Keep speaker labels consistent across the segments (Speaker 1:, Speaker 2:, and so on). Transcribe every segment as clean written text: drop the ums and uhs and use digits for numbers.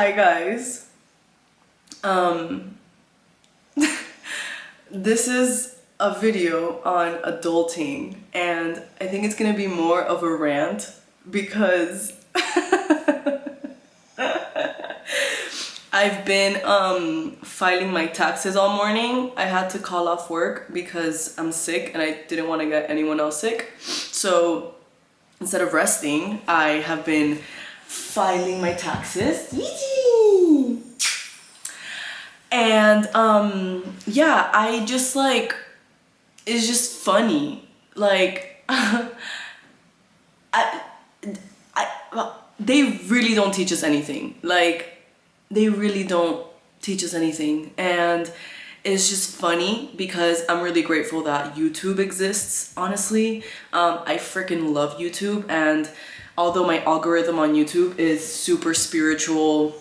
Speaker 1: Hi guys. This is a video on adulting and I think it's gonna be more of a rant because I've been filing my taxes all morning. I had to call off work because I'm sick and I didn't want to get anyone else sick. So instead of resting, I have been filing my taxes. And yeah, I just like, it's just funny. Like they really don't teach us anything. Like they really don't teach us anything. And it's just funny because I'm really grateful that YouTube exists, honestly. I freaking love YouTube, and although my algorithm on YouTube is super spiritual,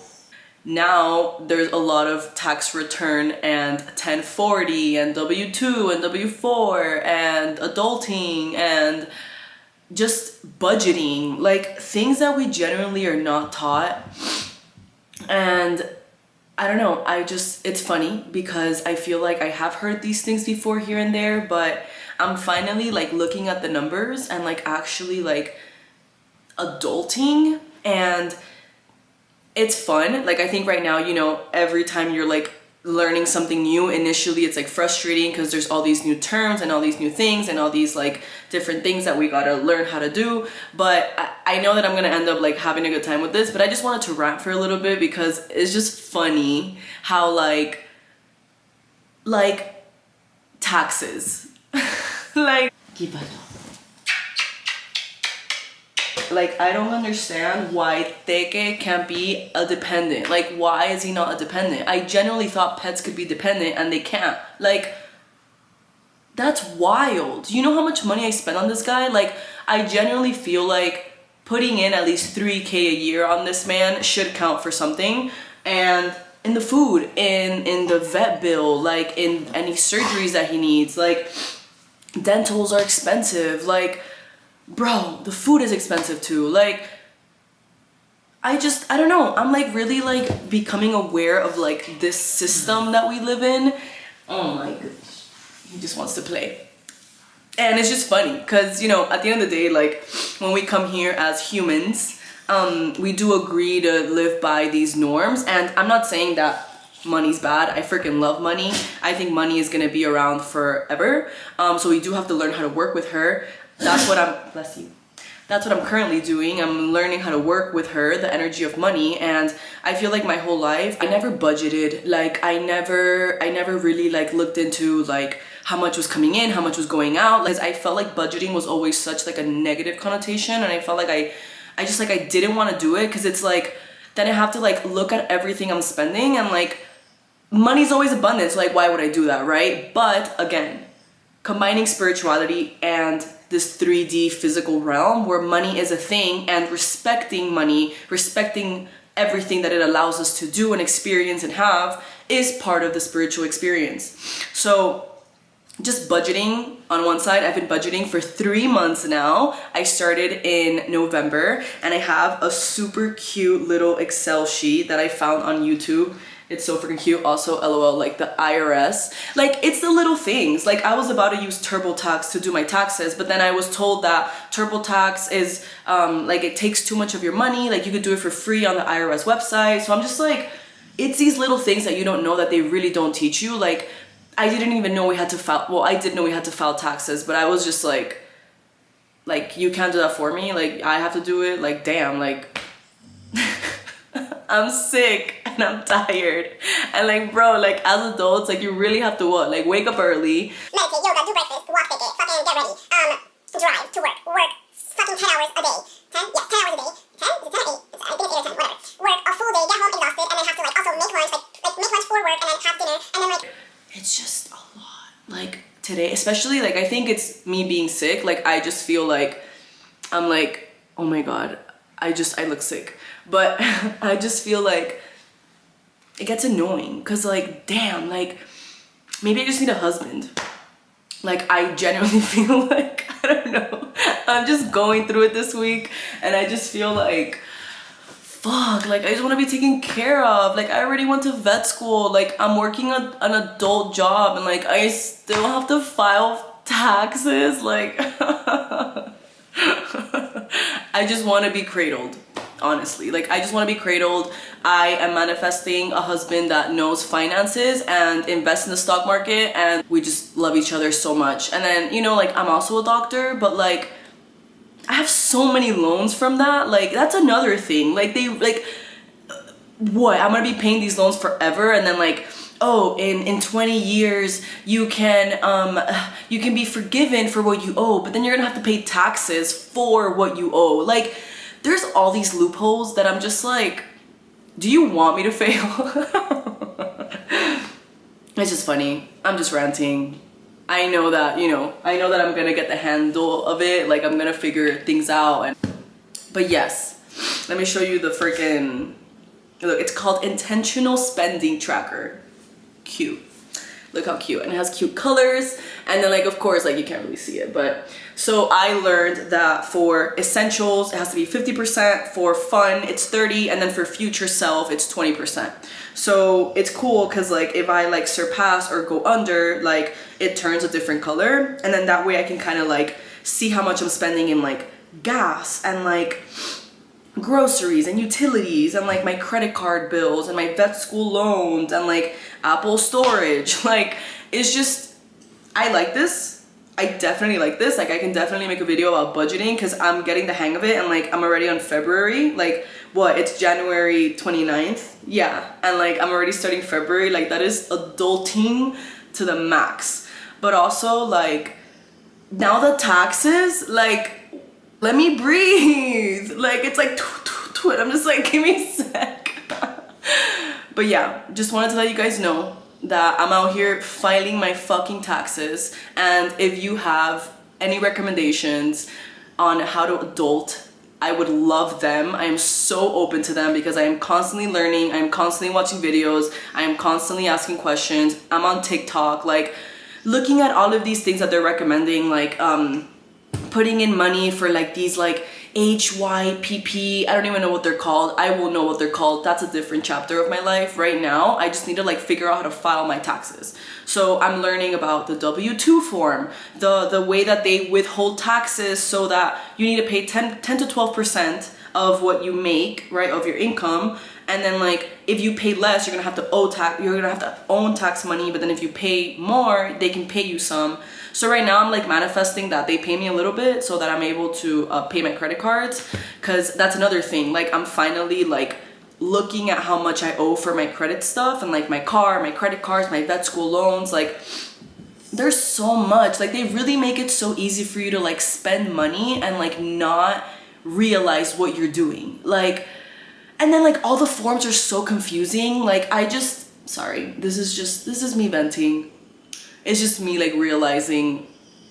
Speaker 1: now there's a lot of tax return and 1040 and W2 and W4 and adulting and just budgeting, like things that we generally are not taught. And I don't know, it's funny because I feel like I have heard these things before here and there, but I'm finally like looking at the numbers and like actually like adulting, and it's fun. Like I think right now, you know, every time you're like learning something new, initially it's like frustrating because there's all these new terms and all these new things and all these like different things that we gotta learn how to do. But I know that I'm gonna end up like having a good time with this, but I just wanted to rant for a little bit because it's just funny how like taxes like I don't understand why Teke can't be a dependent. Like, why is he not a dependent? I genuinely thought pets could be dependent and they can't. Like, that's wild. You know how much money I spent on this guy? Like, I genuinely feel like putting in at least $3K a year on this man should count for something. And in the food, in the vet bill, like in any surgeries that he needs, like dentals are expensive, like bro, the food is expensive too. Like, I don't know. I'm like really like becoming aware of like this system that we live in. Oh my goodness. He just wants to play. And it's just funny because, you know, at the end of the day, like when we come here as humans, we do agree to live by these norms. And I'm not saying that money's bad. I freaking love money. I think money is going to be around forever. So we do have to learn how to work with her. That's what That's what I'm currently doing. I'm learning how to work with her, the energy of money. And I feel like my whole life, I never budgeted. Like I never really like looked into like how much was coming in, how much was going out. Like I felt like budgeting was always such like a negative connotation. And I felt like I didn't want to do it because it's like, then I have to like look at everything I'm spending and like money's always abundant. So like, why would I do that, right? But again, combining spirituality and this 3D physical realm where money is a thing, and respecting money, respecting everything that it allows us to do and experience and have, is part of the spiritual experience. So just budgeting on one side, I've been budgeting for 3 months now. I started in November and I have a super cute little Excel sheet that I found on YouTube. It's so freaking cute. Also, LOL, like the IRS. Like, it's the little things. Like, I was about to use TurboTax to do my taxes, but then I was told that TurboTax is, like, it takes too much of your money. Like, you could do it for free on the IRS website. So I'm just like, it's these little things that you don't know that they really don't teach you. Like, I didn't even know we had to file, well, I did know we had to file taxes, but I was just like, you can't do that for me? Like, I have to do it? Like, damn, like... I'm sick and I'm tired, and like bro, like as adults, like you really have to what? Like wake up early,
Speaker 2: meditate, yoga, do breakfast, walk, take it, fucking get ready, drive to work fucking 10 hours a day, 10 hours a day, 10, is it 10 or 8, I think it's 8 or 10, whatever, work a full day, get home exhausted, and then have to like also make lunch, like make lunch for work, and then have dinner, and then like,
Speaker 1: it's just a lot. Like today, especially, like I think it's me being sick, like I just feel like I'm like, oh my god, I look sick. But I just feel like it gets annoying because like, damn, like maybe I just need a husband. Like I genuinely feel like, I don't know, I'm just going through it this week and I just feel like, fuck, like I just want to be taken care of. Like I already went to vet school, like I'm working an adult job, and like I still have to file taxes. Like I just want to be cradled, honestly. Like I just want to be cradled. I am manifesting a husband that knows finances and invests in the stock market, and we just love each other so much. And then, you know, like I'm also a doctor, but like I have so many loans from that. Like that's another thing. Like they like what? I'm gonna be paying these loans forever, and then like, oh, in 20 years you can be forgiven for what you owe, but then you're gonna have to pay taxes for what you owe. Like there's all these loopholes that I'm just like, do you want me to fail? It's just funny. I'm just ranting. I know that, you know, I know that I'm gonna get the handle of it. Like I'm gonna figure things out. But yes, let me show you the freaking, look, it's called Intentional Spending Tracker. Cute. Look how cute. And it has cute colors. And then like, of course, like you can't really see it, but so I learned that for essentials, it has to be 50%, for fun, it's 30, and then for future self, it's 20%. So it's cool because like if I like surpass or go under, like it turns a different color. And then that way I can kind of like see how much I'm spending in like gas and like groceries and utilities and like my credit card bills and my vet school loans and like Apple storage. Like it's just, I like this. I definitely like this. Like I can definitely make a video about budgeting because I'm getting the hang of it, and like I'm already on February. Like what, it's January 29th. Yeah, and like I'm already starting February. Like that is adulting to the max. But also like now the taxes, like let me breathe. Like it's like I'm just like, give me a sec. But yeah, just wanted to let you guys know that I'm out here filing my fucking taxes. And if you have any recommendations on how to adult, I would love them. I am so open to them because I am constantly learning. I am constantly watching videos. I am constantly asking questions. I'm on TikTok, like looking at all of these things that they're recommending, like putting in money for like these like HYPP, I don't even know what they're called. I will know what they're called. That's a different chapter of my life. Right now, I just need to like figure out how to file my taxes. So I'm learning about the W-2 form, the way that they withhold taxes so that you need to pay 10 to 12% of what you make, right, of your income. And then like if you pay less, you're gonna have to owe tax, you're gonna have to own tax money, but then if you pay more, they can pay you some. So right now I'm like manifesting that they pay me a little bit so that I'm able to pay my credit cards, because that's another thing. Like I'm finally like looking at how much I owe for my credit stuff, and like my car, my credit cards, my vet school loans. Like there's so much. Like they really make it so easy for you to like spend money and like not realize what you're doing. Like, and then like all the forms are so confusing. Like I just, sorry, this is me venting. It's just me like realizing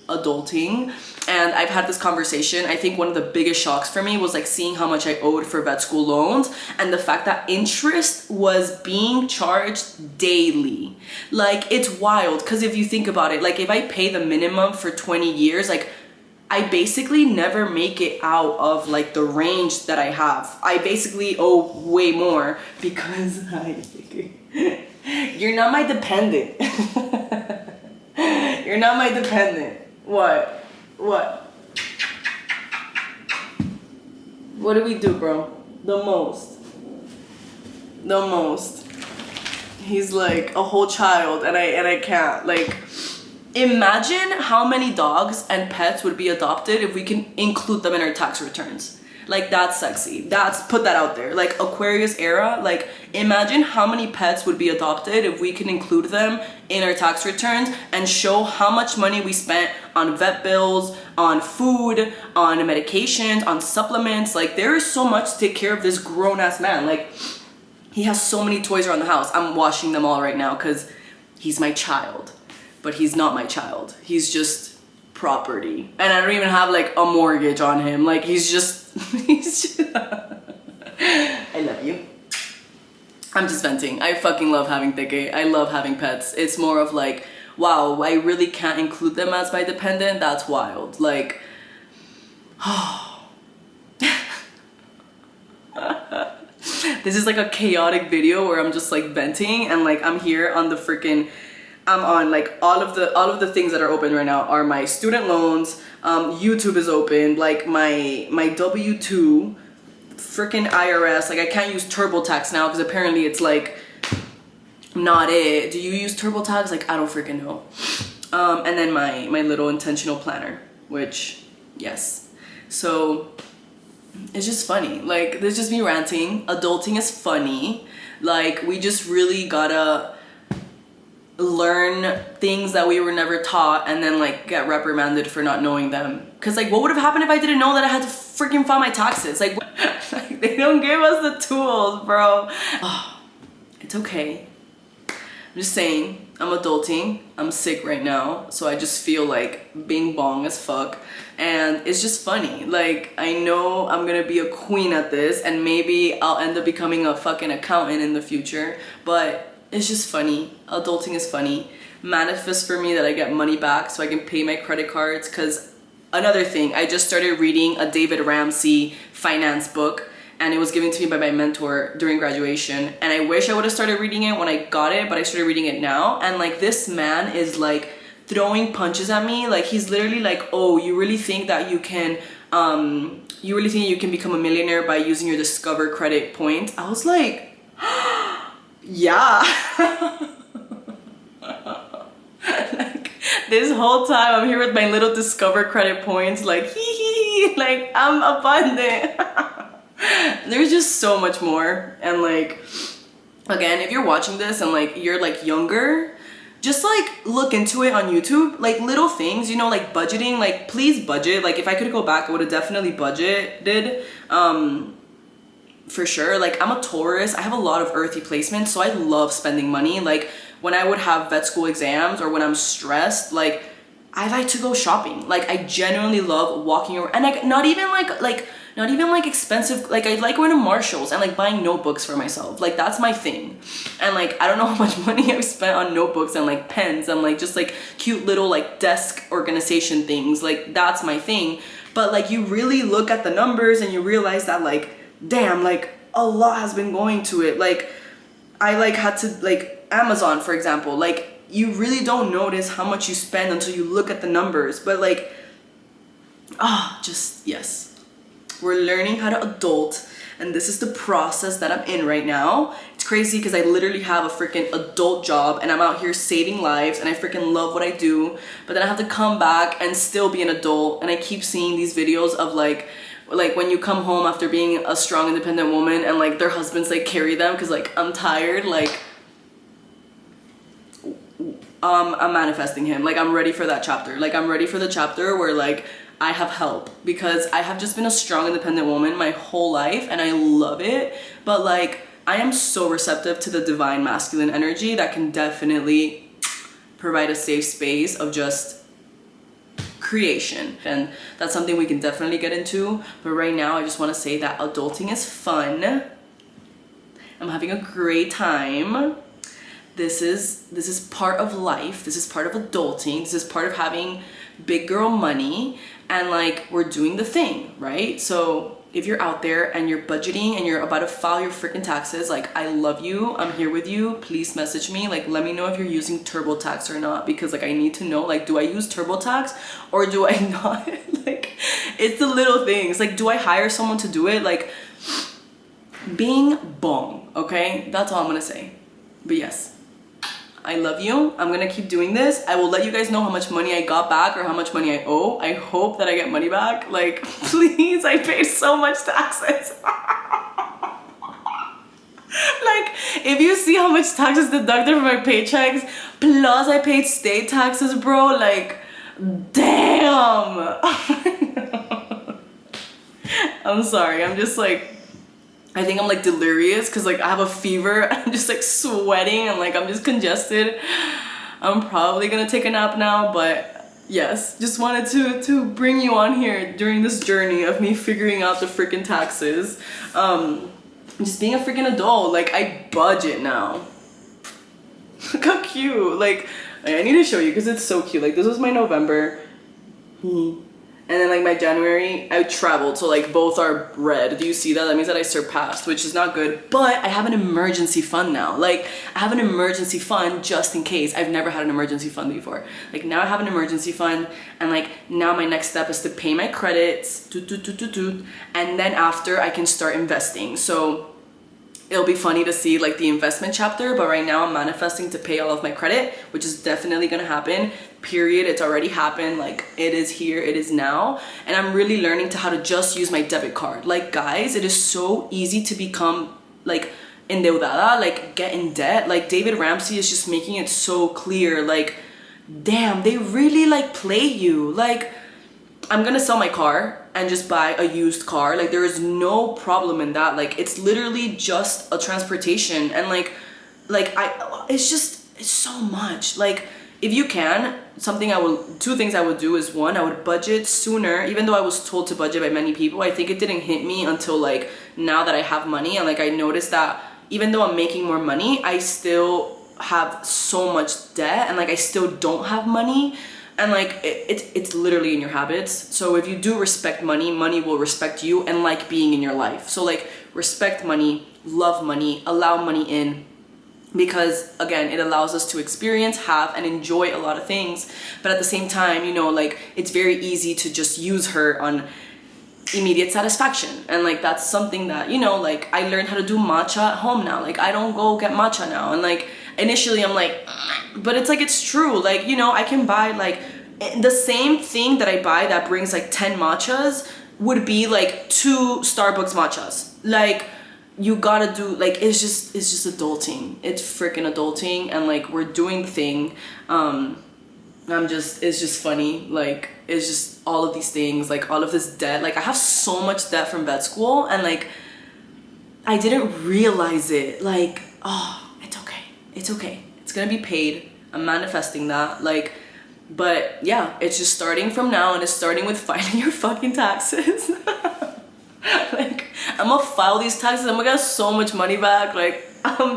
Speaker 1: adulting. And I've had this conversation. I think one of the biggest shocks for me was like seeing how much I owed for vet school loans, and the fact that interest was being charged daily. Like it's wild, because if you think about it, like if I pay the minimum for 20 years, like I basically never make it out of like the range that I have. I basically owe way more because you're not my dependent. You're not my dependent. What? What do we do, bro? The most. He's like a whole child, and I can't. Like, imagine how many dogs and pets would be adopted if we can include them in our tax returns. Like, that's sexy. Put that out there. Like, Aquarius era, like, imagine how many pets would be adopted if we can include them in our tax returns and show how much money we spent on vet bills, on food, on medications, on supplements. Like, there is so much to take care of this grown-ass man. Like, he has so many toys around the house. I'm washing them all right now because he's my child. But he's not my child. He's just property. And I don't even have like a mortgage on him. Like he's just I love you. I'm just venting. I fucking love having Teke. I love having pets. It's more of like, wow, I really can't include them as my dependent. That's wild. Like, This is like a chaotic video where I'm just like venting, and like I'm here on the freaking, I'm on like all of the things that are open right now are my student loans. YouTube is open, like my W-2, freaking IRS. Like I can't use TurboTax now because apparently it's like not it. Do you use TurboTax? Like I don't freaking know. And then my little intentional planner, which yes. So it's just funny. Like this is just me ranting. Adulting is funny. Like we just really gotta learn things that we were never taught and then like get reprimanded for not knowing them. Cause like what would have happened if I didn't know that I had to freaking file my taxes? Like, like they don't give us the tools, bro. Oh, it's okay. I'm just saying, I'm adulting. I'm sick right now, so I just feel like bing bong as fuck. And it's just funny. Like, I know I'm gonna be a queen at this, and maybe I'll end up becoming a fucking accountant in the future, but it's just funny. Adulting is funny. Manifest for me that I get money back so I can pay my credit cards. Cause another thing, I just started reading a Dave Ramsey finance book, and it was given to me by my mentor during graduation. And I wish I would have started reading it when I got it, but I started reading it now. And like this man is like throwing punches at me. Like he's literally like, oh, you really think that you can become a millionaire by using your Discover credit points? I was like, yeah. Like this whole time I'm here with my little Discover credit points, like hee hee, like I'm abundant. There's just so much more. And like, again, if you're watching this and like you're like younger, just like look into it on YouTube, like little things, you know, like budgeting. Like please budget. Like if I could go back, I would have definitely budgeted, for sure. Like I'm a Taurus, I have a lot of earthy placements, so I love spending money. Like when I would have vet school exams or when I'm stressed, like I like to go shopping. Like I genuinely love walking around, and like not even like expensive. Like I like going to Marshalls and like buying notebooks for myself. Like that's my thing. And like I don't know how much money I've spent on notebooks and like pens and like just like cute little like desk organization things. Like that's my thing. But like you really look at the numbers and you realize that like, damn, like a lot has been going to it. Like I like had to, like Amazon for example, like you really don't notice how much you spend until you look at the numbers. But like, just yes. We're learning how to adult, and this is the process that I'm in right now. It's crazy because I literally have a freaking adult job and I'm out here saving lives and I freaking love what I do, but then I have to come back and still be an adult. And I keep seeing these videos of like when you come home after being a strong independent woman and like their husbands like carry them because like I'm tired. Like I'm manifesting him. Like I'm ready for that chapter. Like I'm ready for the chapter where like I have help, because I have just been a strong independent woman my whole life and I love it. But like I am so receptive to the divine masculine energy that can definitely provide a safe space of just creation, and that's something we can definitely get into. But right now I just want to say that adulting is fun. I'm having a great time. This is part of life. This is part of adulting. This is part of having big girl money, and like we're doing the thing, right? So if you're out there and you're budgeting and you're about to file your freaking taxes, like I love you. I'm here with you. Please message me. Like let me know if you're using TurboTax or not, because like I need to know, like do I use TurboTax or do I not? Like it's the little things. Like do I hire someone to do it? Like bing bong, okay? That's all I'm gonna say. But yes, I love you. I'm gonna keep doing this. I will let you guys know how much money I got back or how much money I owe. I hope that I get money back. Like, please, I paid so much taxes. Like, if you see how much taxes deducted from my paychecks, plus I paid state taxes, bro, like, damn. I'm sorry, I'm just like, I think I'm like delirious because like I have a fever. I'm just like sweating and like I'm just congested. I'm probably gonna take a nap now, but yes, just wanted to bring you on here during this journey of me figuring out the freaking taxes. Just being a freaking adult. Like I budget now. Look how cute. Like I need to show you because it's so cute. Like this was my November. And then like my January, I traveled, so like both are red. Do you see that? That means that I surpassed, which is not good. But I have an emergency fund now. Like I have an emergency fund just in case. I've never had an emergency fund before. Like now I have an emergency fund, and like now my next step is to pay my credits, and then after I can start investing. So it'll be funny to see like the investment chapter, but right now I'm manifesting to pay all of my credit, which is definitely gonna happen. Period. It's already happened. Like it is here, it is now. And I'm really learning to how to just use my debit card. Like guys, it is so easy to become like endeudada, like get in debt. Like David Ramsey is just making it so clear. Like, damn, they really like play you. Like, I'm gonna sell my car and just buy a used car. Like there is no problem in that. Like it's literally just a transportation, and like it's so much. Like if you can, two things I would do is, one, I would budget sooner, even though I was told to budget by many people. I think it didn't hit me until like now that I have money, and like I noticed that even though I'm making more money, I still have so much debt, and like I still don't have money. And like it's literally in your habits. So if you do respect money, money will respect you and like being in your life. So like respect money, love money, allow money in, because again, it allows us to experience, have, and enjoy a lot of things. But at the same time, you know, like it's very easy to just use her on immediate satisfaction. And like that's something that, you know, like I learned how to do matcha at home now. Like I don't go get matcha now. And like initially I'm like, but it's like, it's true. Like, you know, I can buy like the same thing that I buy that brings like 10 matchas would be like 2 Starbucks matchas. Like you gotta do, like it's just adulting. It's freaking adulting, and like we're doing the thing. It's just funny. Like it's just all of these things, like all of this debt. Like I have so much debt from vet school, and like I didn't realize it. Like, oh, it's okay. It's okay. It's gonna be paid. I'm manifesting that. Like, but yeah, it's just starting from now, and it's starting with filing your fucking taxes. Like, I'm gonna file these taxes. I'm gonna get so much money back. Like, I'm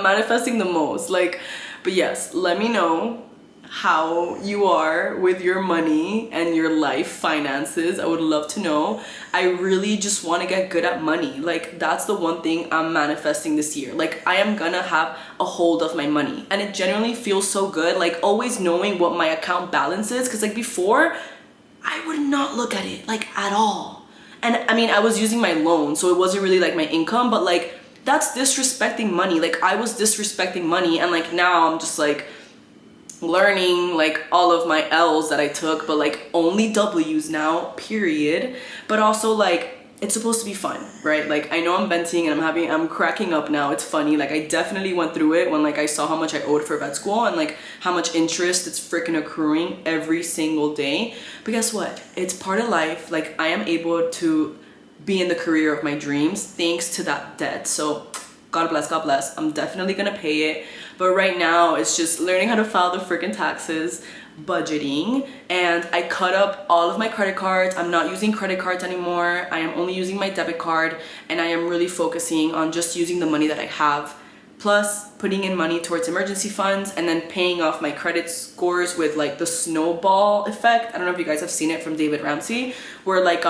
Speaker 1: manifesting the most. Like, but yes, let me know how you are with your money and your life finances. I would love to know. I really just want to get good at money. Like that's the one thing I'm manifesting this year. Like I am gonna have a hold of my money, and it genuinely feels so good, like always knowing what my account balance is, because like before I would not look at it like at all. And I mean, I was using my loan, so it wasn't really like my income, but like that's disrespecting money. Like I was disrespecting money, and like now I'm just like learning like all of my L's that I took, but like only W's now, period. But also like it's supposed to be fun, right? Like I know I'm venting and I'm cracking up now. It's funny. Like I definitely went through it when like I saw how much I owed for vet school and like how much interest it's freaking accruing every single day. But guess what? It's part of life. Like I am able to be in the career of my dreams thanks to that debt. So God bless, God bless. I'm definitely gonna pay it. But right now it's just learning how to file the freaking taxes, budgeting, and I cut up all of my credit cards. I'm not using credit cards anymore. I am only using my debit card, and I am really focusing on just using the money that I have, plus putting in money towards emergency funds, and then paying off my credit scores with like the snowball effect. I don't know if you guys have seen it from David Ramsey, where like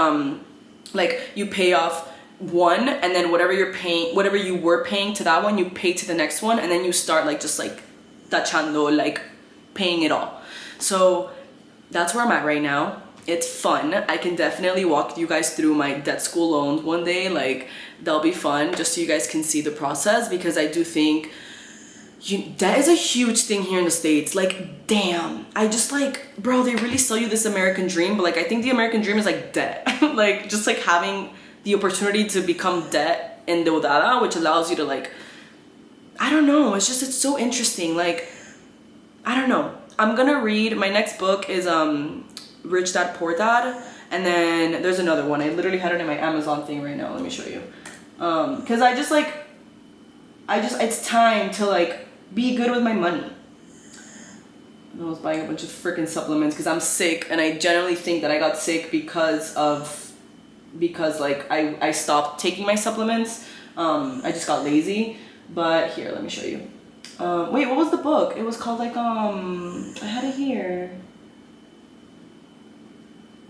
Speaker 1: you pay off one, and then whatever you were paying to that one, you pay to the next one, and then you start like just like tachando, like paying it all. So that's where I'm at right now. It's fun. I can definitely walk you guys through my debt school loans one day. Like that'll be fun, just so you guys can see the process, because I do think that is a huge thing here in the States. Like damn, I just like, bro, they really sell you this American dream, but like I think the American dream is like debt. Like just like having the opportunity to become debt endeudada, which allows you to like, I don't know, it's so interesting. Like I don't know, I'm gonna read, my next book is Rich Dad Poor Dad, and then there's another one. I literally had it in my Amazon thing right now. Let me show you, because it's time to like be good with my money. I was buying a bunch of freaking supplements because I'm sick, and I generally think that I got sick because like I stopped taking my supplements. I just got lazy. But here, let me show you. Wait, what was the book? It was called like I had it here.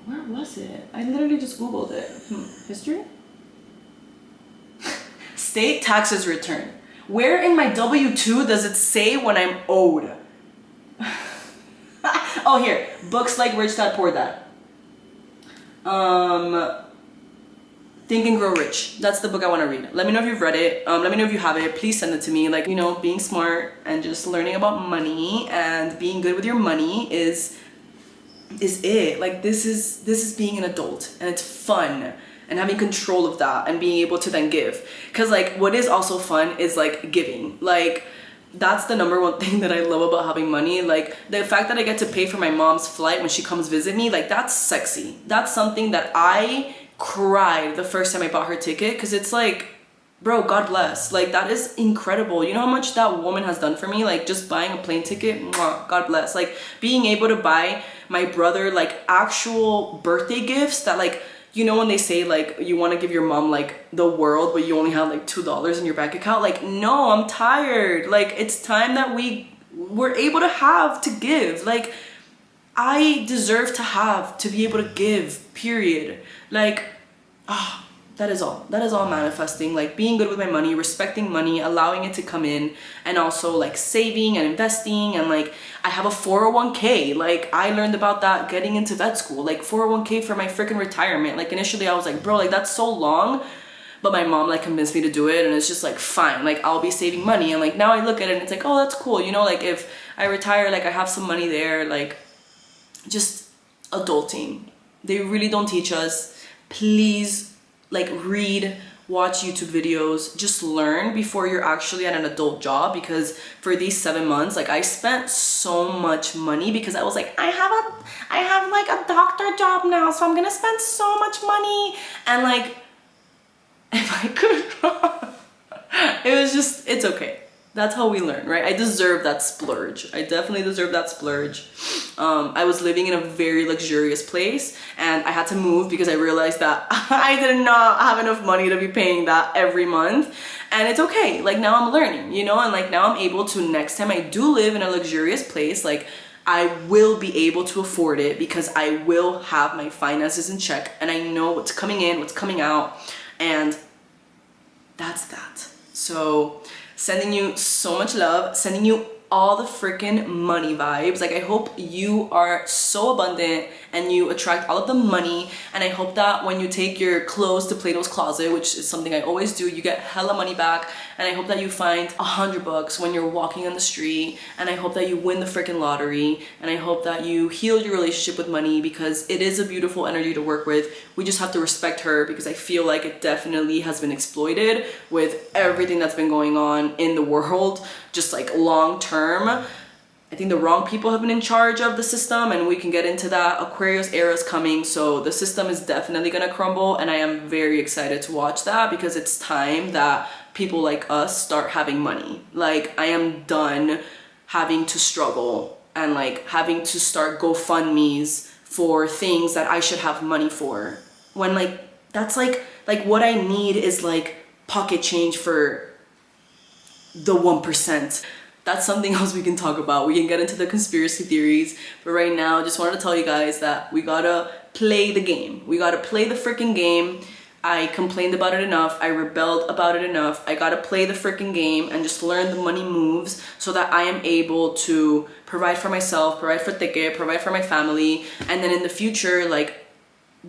Speaker 1: Where was it? I literally just Googled it. History? State taxes return. Where in my W-2 does it say when I'm owed? Oh, here. Books like Rich Dad Poor Dad. Think and Grow Rich. That's the book I want to read. Let me know if you've read it. Let me know if you have it. Please send it to me. Like, you know, being smart and just learning about money and being good with your money is it. Like, this is being an adult, and it's fun, and having control of that and being able to then give. Because like, what is also fun is like giving. Like, that's the number one thing that I love about having money. Like, the fact that I get to pay for my mom's flight when she comes visit me, like, that's sexy. That's something that I cried the first time I bought her ticket, because it's like, bro, God bless. Like, that is incredible. You know how much that woman has done for me? Like, just buying a plane ticket, mwah, God bless. Like, being able to buy my brother like actual birthday gifts that, like, you know, when they say like you want to give your mom like the world but you only have like $2 in your bank account, like, no, I'm tired. Like, it's time that we're able to have to give. Like, I deserve to be able to give, period. Like, that is all manifesting. Like, being good with my money, respecting money, allowing it to come in, and also like saving and investing. And like, I have a 401k. Like, I learned about that getting into vet school. Like, 401k for my freaking retirement. Like, initially I was like, bro, like, that's so long. But my mom like convinced me to do it, and it's just like, fine, like, I'll be saving money. And like, now I look at it and it's like, oh, that's cool. You know, like, if I retire, like, I have some money there. Like, just adulting. They really don't teach us. Please, like, read, watch YouTube videos, just learn before you're actually at an adult job. Because for these 7 months, like, I spent so much money because I was like, I have like a doctor job now, so I'm gonna spend so much money. And like, if I could, it was just, it's okay. That's how we learn, right? I deserve that splurge. I definitely deserve that splurge. I was living in a very luxurious place, and I had to move because I realized that I did not have enough money to be paying that every month. And it's okay. Like, now I'm learning, you know, and like, now I'm able to, next time I do live in a luxurious place, like, I will be able to afford it because I will have my finances in check, and I know what's coming in, what's coming out, and that's that. So, sending you so much love, sending you all the freaking money vibes. Like, I hope you are so abundant and you attract all of the money. And I hope that when you take your clothes to Plato's Closet, which is something I always do, you get hella money back. And I hope that you find $100 when you're walking on the street. And I hope that you win the freaking lottery. And I hope that you heal your relationship with money, because it is a beautiful energy to work with. We just have to respect her, because I feel like it definitely has been exploited with everything that's been going on in the world, just like long term. I think the wrong people have been in charge of the system, and we can get into that. Aquarius era is coming, so the system is definitely gonna crumble, and I am very excited to watch that, because it's time that people like us start having money. Like, I am done having to struggle and like having to start GoFundMes for things that I should have money for, when like, that's like what I need is like pocket change for the 1%. That's something else we can talk about. We can get into the conspiracy theories, but right now I just wanted to tell you guys that we gotta play the game. We gotta play the freaking game. I complained about it enough. I rebelled about it enough. I gotta play the freaking game and just learn the money moves so that I am able to provide for myself, provide for Teke, provide for my family, and then in the future, like,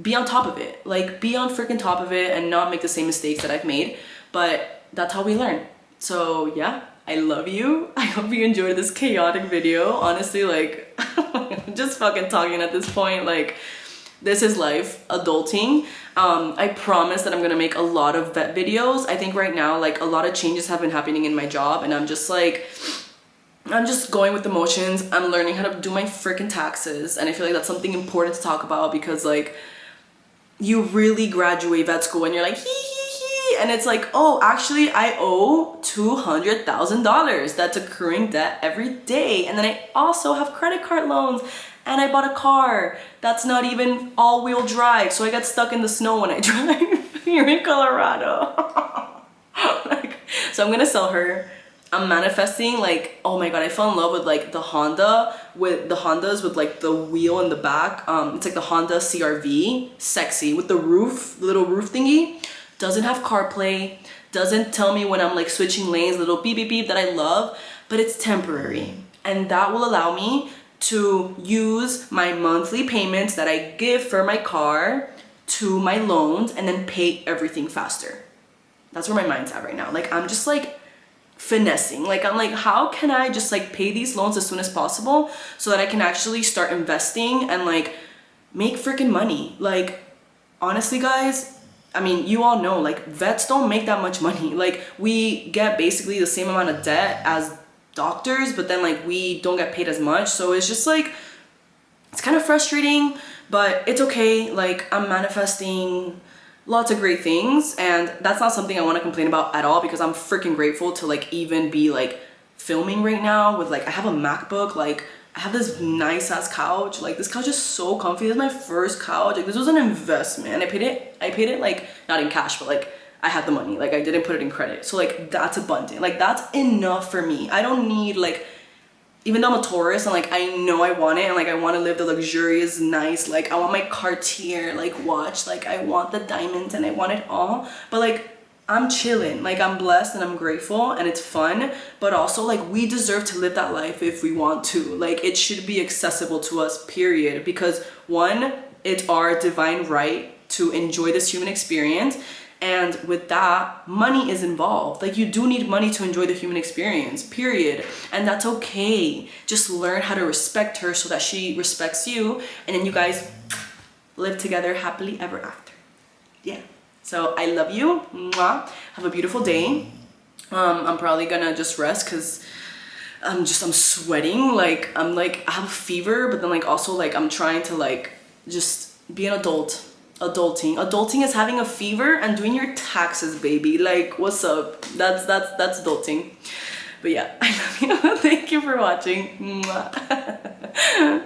Speaker 1: be on top of it. Like, be on freaking top of it and not make the same mistakes that I've made. But that's how we learn. So yeah, I love you. I hope you enjoyed this chaotic video. Honestly, like, I'm just fucking talking at this point. Like, this is life, adulting. I promise that I'm gonna make a lot of vet videos. I think right now, like, a lot of changes have been happening in my job, and I'm just like, I'm just going with the motions. I'm learning how to do my freaking taxes, and I feel like that's something important to talk about, because like, you really graduate vet school and you're like, hee hee hee, and it's like, oh, actually I owe $200,000. That's accruing debt every day. And then I also have credit card loans, and I bought a car that's not even all-wheel drive, so I get stuck in the snow when I drive here in Colorado. Like, so I'm gonna sell her. I'm manifesting like, oh my god, I fell in love with like the Hondas with like the wheel in the back. It's like the Honda CRV, sexy with the roof, the little roof thingy. Doesn't have CarPlay, doesn't tell me when I'm like switching lanes, little beep beep beep that I love, but it's temporary. And that will allow me to use my monthly payments that I give for my car to my loans and then pay everything faster. That's where my mind's at right now. Like I'm just like finessing. Like I'm like, how can I just like pay these loans as soon as possible so that I can actually start investing and like make freaking money. Like honestly guys, I mean, you all know like vets don't make that much money. Like we get basically the same amount of debt as doctors, but then like we don't get paid as much. So it's just like, it's kind of frustrating, but it's okay. Like I'm manifesting lots of great things, and that's not something I want to complain about at all because I'm freaking grateful to like even be like filming right now with like, I have a MacBook, like I have this nice ass couch. Like this couch is so comfy. This is my first couch. Like this was an investment. I paid it like not in cash, but like I had the money. Like I didn't put it in credit. So like that's abundant. Like that's enough for me. I don't need like, even though I'm a Taurus and like I know I want it and like I want to live the luxurious, nice, like I want my Cartier like watch, like I want the diamonds and I want it all, but like I'm chilling, like I'm blessed and I'm grateful and it's fun, but also like we deserve to live that life if we want to. Like it should be accessible to us, period, because one, it's our divine right to enjoy this human experience. And with that, money is involved. Like you do need money to enjoy the human experience, period. And that's okay. Just learn how to respect her so that she respects you. And then you guys live together happily ever after. Yeah. So I love you. Mwah. Have a beautiful day. I'm probably gonna just rest because I'm sweating. Like I have a fever, but then like also like I'm trying to like just be an adult. Adulting is having a fever and doing your taxes, baby. Like what's up? That's adulting. But yeah, I love you. Thank you for watching. Mwah.